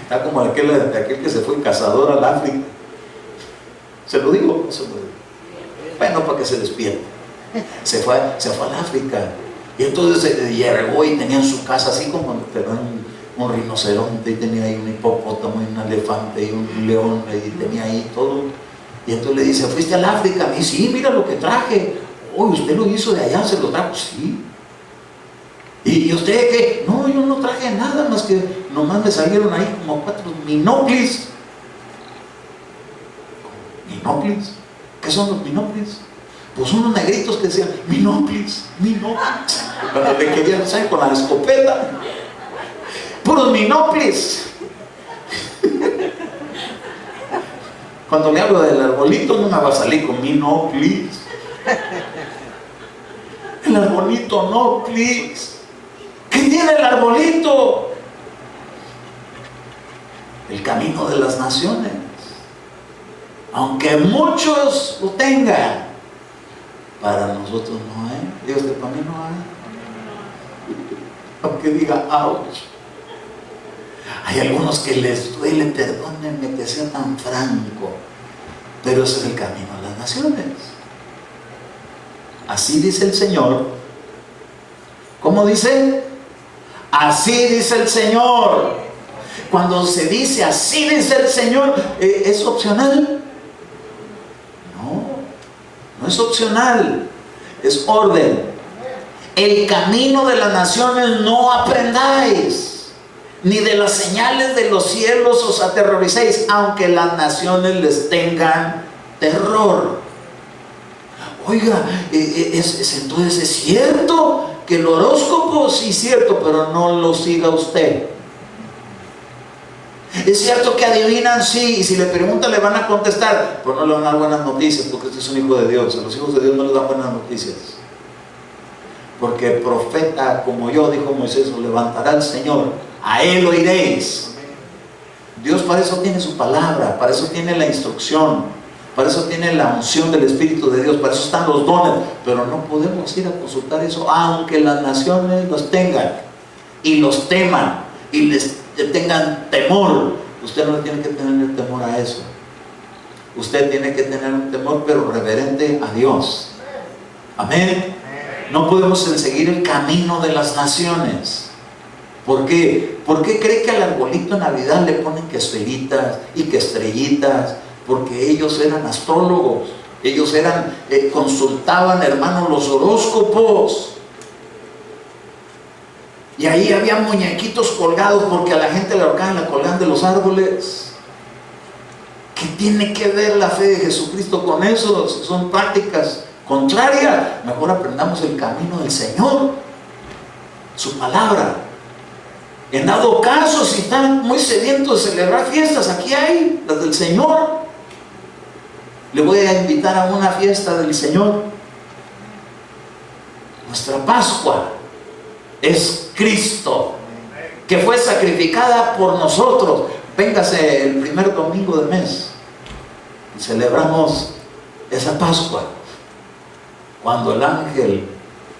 Está como aquel que se fue cazador al África. ¿Se lo digo? No se lo digo. Bueno, para que se despierte. Se fue al África. Y entonces llegó y tenía en su casa, así como un rinoceronte, y tenía ahí un hipopótamo, y un elefante, y un león, y tenía ahí todo. Y entonces le dice, ¿fuiste al África? Y sí, mira lo que traje. Uy, ¿usted lo hizo de allá? ¿Se lo trajo? Sí. ¿Y usted qué? No, yo no traje nada más que nomás me salieron ahí como 4 minoplis. ¿Minoplis? ¿Qué son los minoplis? Pues unos negritos que decían, minoplis. Cuando le querían salir con la escopeta. Puros minoplis. Cuando le hablo del arbolito, no me va a salir con minoplis. El arbolito no, please. ¿Qué tiene el arbolito? El camino de las naciones. Aunque muchos lo tengan, para nosotros no hay. Dios, que para mí no hay. Aunque diga, ouch. Hay algunos que les duele, perdónenme que sea tan franco, pero ese es el camino a las naciones. Así dice el Señor. ¿Cómo dice? Así dice el Señor. Cuando se dice así dice el Señor, ¿es opcional? No es opcional, es orden. El camino de las naciones no aprendáis, ni de las señales de los cielos os aterroricéis, aunque las naciones les tengan terror. Oiga, entonces es cierto que el horóscopo sí es cierto, pero no lo siga usted. Es cierto que adivinan, sí, y si le preguntan le van a contestar, pero no le van a dar buenas noticias, porque usted es un hijo de Dios. A los hijos de Dios no les dan buenas noticias, porque el profeta como yo, dijo Moisés, lo levantará el Señor, a él oiréis. Dios para eso tiene su palabra, para eso tiene la instrucción, para eso tiene la unción del Espíritu de Dios, para eso están los dones. Pero no podemos ir a consultar eso, aunque las naciones los tengan y los teman y les tengan temor. Usted no tiene que tener temor a eso. Usted tiene que tener un temor, pero reverente a Dios. Amén. No podemos seguir el camino de las naciones. ¿Por qué? ¿Por qué cree que al arbolito de Navidad le ponen que esferitas y que estrellitas? Porque ellos eran astrólogos. Ellos consultaban, hermanos, los horóscopos. Y ahí había muñequitos colgados, porque a la gente le ahorcaban, la colgaban de los árboles. ¿Qué tiene que ver la fe de Jesucristo con eso? Son prácticas contraria, mejor aprendamos el camino del Señor, su palabra. En dado caso, si están muy sedientos de celebrar fiestas, aquí hay las del Señor. Le voy a invitar a una fiesta del Señor. Nuestra Pascua es Cristo, que fue sacrificada por nosotros. Véngase el primer domingo del mes y celebramos esa Pascua, cuando el ángel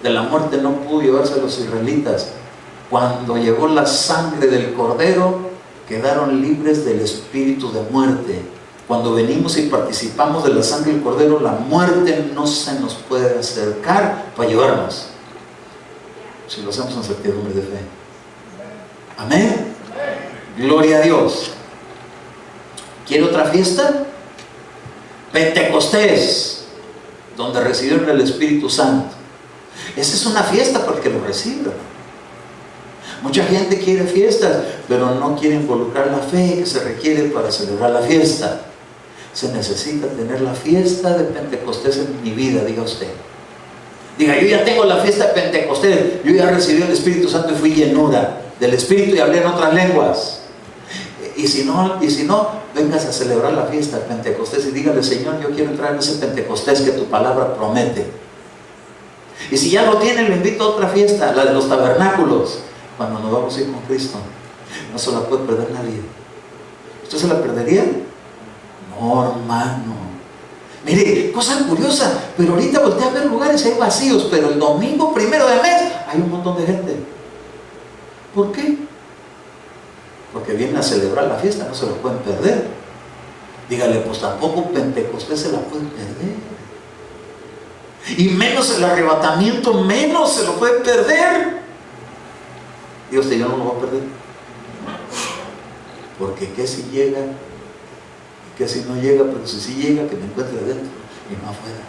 de la muerte no pudo llevarse a los israelitas. Cuando llegó la sangre del Cordero, quedaron libres del espíritu de muerte. Cuando venimos y participamos de la sangre del Cordero, la muerte no se nos puede acercar para llevarnos, si lo hacemos en certidumbre de fe. Amén. Gloria a Dios. ¿Quiere otra fiesta? Pentecostés, donde recibieron el Espíritu Santo. Esa es una fiesta porque lo reciben. Mucha gente quiere fiestas, pero no quiere involucrar la fe que se requiere para celebrar la fiesta. Se necesita tener la fiesta de Pentecostés en mi vida, diga usted. Diga, yo ya tengo la fiesta de Pentecostés, yo ya recibí el Espíritu Santo y fui llenura del Espíritu y hablé en otras lenguas. Y si no, vengas a celebrar la fiesta de Pentecostés y dígale, Señor, yo quiero entrar en ese Pentecostés que tu palabra promete. Y si ya lo tiene, lo invito a otra fiesta, la de los tabernáculos, cuando nos vamos a ir con Cristo. No se la puede perder nadie. ¿Usted se la perdería? No, hermano. Mire, cosa curiosa, pero ahorita voltea a ver lugares y hay vacíos, pero el domingo primero de mes hay un montón de gente. ¿Por qué? Porque vienen a celebrar la fiesta, no se la pueden perder. Dígale, pues tampoco Pentecostés se la pueden perder. Y menos el arrebatamiento, menos se lo puede perder. Dios, yo no lo voy a perder. Porque qué si llega, y qué si no llega, pero si sí llega, que me encuentre adentro y no afuera.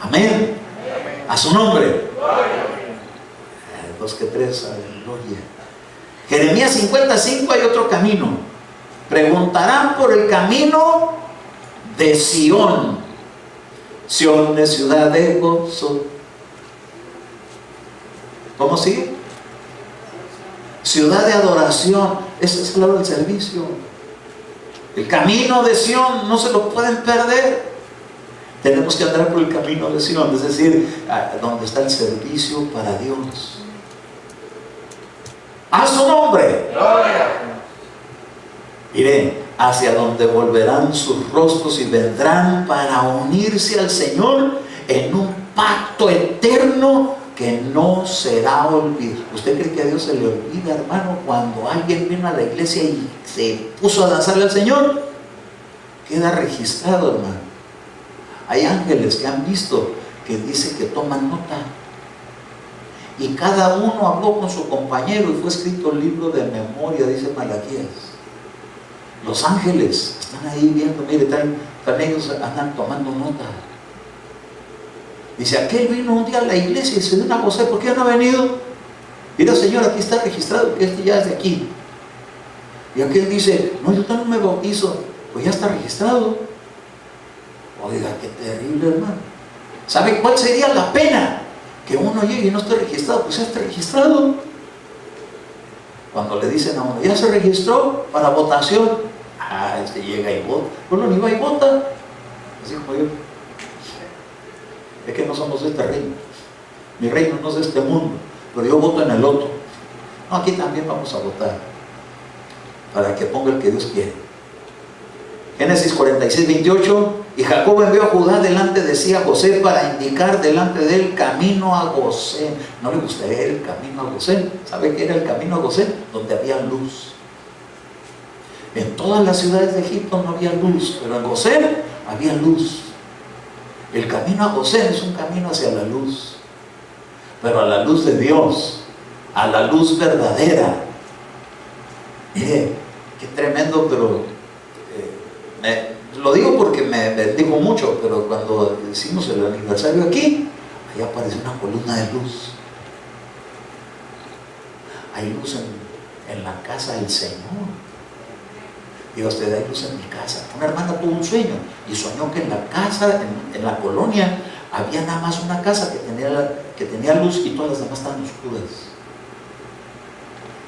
Amén. A su nombre. 2 que 3, aleluya. Jeremías 55, hay otro camino. Preguntarán por el camino de Sión. Sión es ciudad de gozo. ¿Cómo sigue? Ciudad de adoración. Esa es la hora del servicio. El camino de Sión no se lo pueden perder. Tenemos que andar por el camino de Sión, es decir, donde está el servicio para Dios. A su nombre. Miren, hacia donde volverán sus rostros y vendrán para unirse al Señor en un pacto eterno que no será olvidado. ¿Usted cree que a Dios se le olvida, hermano, cuando alguien vino a la iglesia y se puso a danzarle al Señor? Queda registrado, hermano. Hay ángeles que han visto que dice que toman nota. Y cada uno habló con su compañero y fue escrito el libro de memoria, dice Malaquías. Los ángeles están ahí viendo, mire, también ellos andan tomando nota. Dice, aquel vino un día a la iglesia y se dio a José, ¿por qué no ha venido? Mira, Señor, aquí está registrado que este ya es de aquí. Y aquel dice, no, yo no me bautizo, pues ya está registrado. Oiga, qué terrible, hermano. ¿Sabe cuál sería la pena? Que uno llegue y no esté registrado, pues ya está registrado. Cuando le dicen a uno, ya se registró para votación, este llega y vota. Uno ni va y vota. Así como yo. Es que no somos de este reino. Mi reino no es de este mundo, pero yo voto en el otro. No, aquí también vamos a votar para que ponga el que Dios quiere. Génesis 46, 28. Y Jacob envió a Judá delante de sí a José para indicar delante de él camino a Gosén. ¿No le gustaría el camino a Gosén? ¿Sabe qué era el camino a Gosén? Donde había luz. En todas las ciudades de Egipto no había luz, pero en Gosén había luz. El camino a Gosén es un camino hacia la luz, pero a la luz de Dios, a la luz verdadera. Mire, qué tremendo, pero lo digo porque me bendigo mucho, pero cuando hicimos el aniversario aquí, ahí apareció una columna de luz. Hay luz en la casa del Señor. Diga usted, hay luz en mi casa. Una hermana tuvo un sueño y soñó que en la casa, en la colonia, Había nada más una casa que tenía luz y todas las demás estaban oscuras.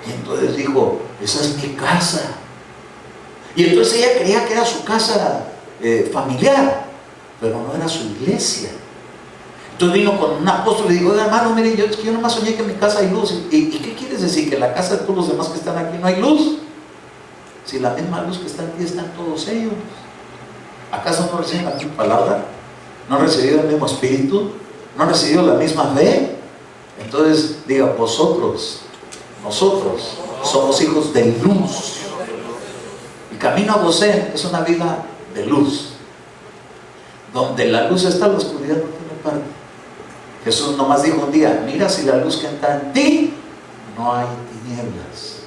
Y entonces dijo, esa es mi casa. Y entonces ella creía que era su casa familiar, pero no era su iglesia. Entonces vino con un apóstol y le dijo, hermano, mire, yo nomás soñé que en mi casa hay luz. ¿Y qué quieres decir? ¿Que en la casa de todos los demás que están aquí no hay luz? Si la misma luz que está en ti está en todos ellos. ¿Acaso no reciben la misma palabra? ¿No han recibido el mismo espíritu? ¿No han recibido la misma fe? Entonces diga, nosotros somos hijos de luz. El camino a Gosén es una vida de luz. Donde la luz está, la oscuridad no tiene parte. Jesús nomás dijo un día, mira si la luz que está en ti, no hay tinieblas.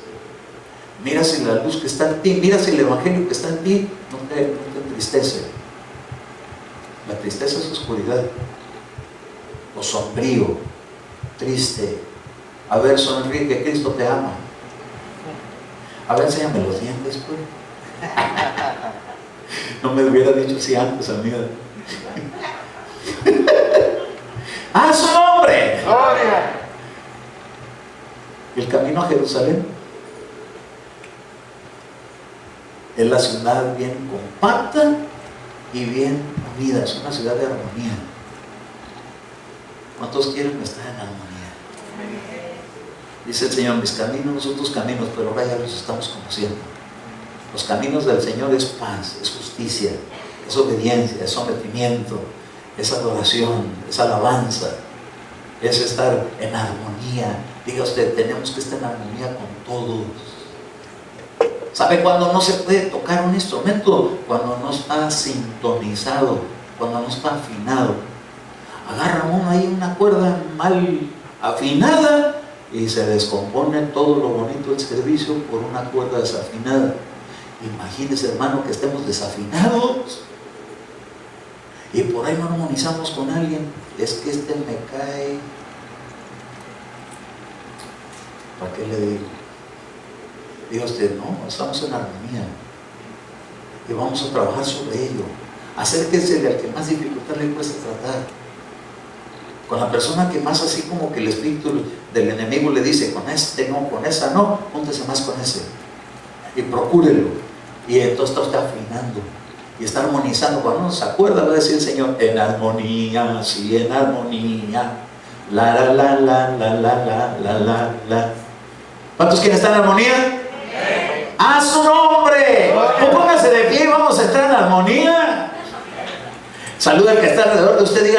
Mira si la luz que está en ti, mira si el evangelio que está en ti no te entristece. La tristeza es oscuridad, o sombrío, triste. A ver, sonríe que Cristo te ama. A ver, enséñame los dientes, pues. No me hubiera dicho así antes, amiga. ¡Ah, su nombre! ¡Gloria! El camino a Jerusalén es la ciudad bien compacta y bien unida. Es una ciudad de armonía. ¿Cuántos quieren estar en armonía? Dice el Señor, mis caminos son tus caminos, pero ahora ya los estamos conociendo. Los caminos del Señor es paz, es justicia, es obediencia, es sometimiento, es adoración, es alabanza, es estar en armonía. Diga usted, tenemos que estar en armonía con todos. ¿Sabe cuándo no se puede tocar un instrumento? Cuando no está sintonizado, cuando no está afinado. Agarra uno ahí una cuerda mal afinada y se descompone todo lo bonito del servicio por una cuerda desafinada. Imagínese, hermano, que estemos desafinados y por ahí no armonizamos con alguien. Es que este me cae. ¿Para qué le digo? Diga usted, no, estamos en armonía y vamos a trabajar sobre ello. Acérquese al que más dificultad le cuesta tratar. Con la persona que más así como que el espíritu del enemigo le dice, con este no, con esa no, júntese más con ese y procúrelo. Y entonces está usted afinando y está armonizando. Cuando uno se acuerda, va a decir el Señor, en armonía, sí, en armonía. La, la, la, la, la, la, la, la, la. ¿Cuántos quieren estar en armonía? ¡A su nombre! Pues póngase de pie y vamos a entrar en armonía. Saluda al que está alrededor de usted, diga,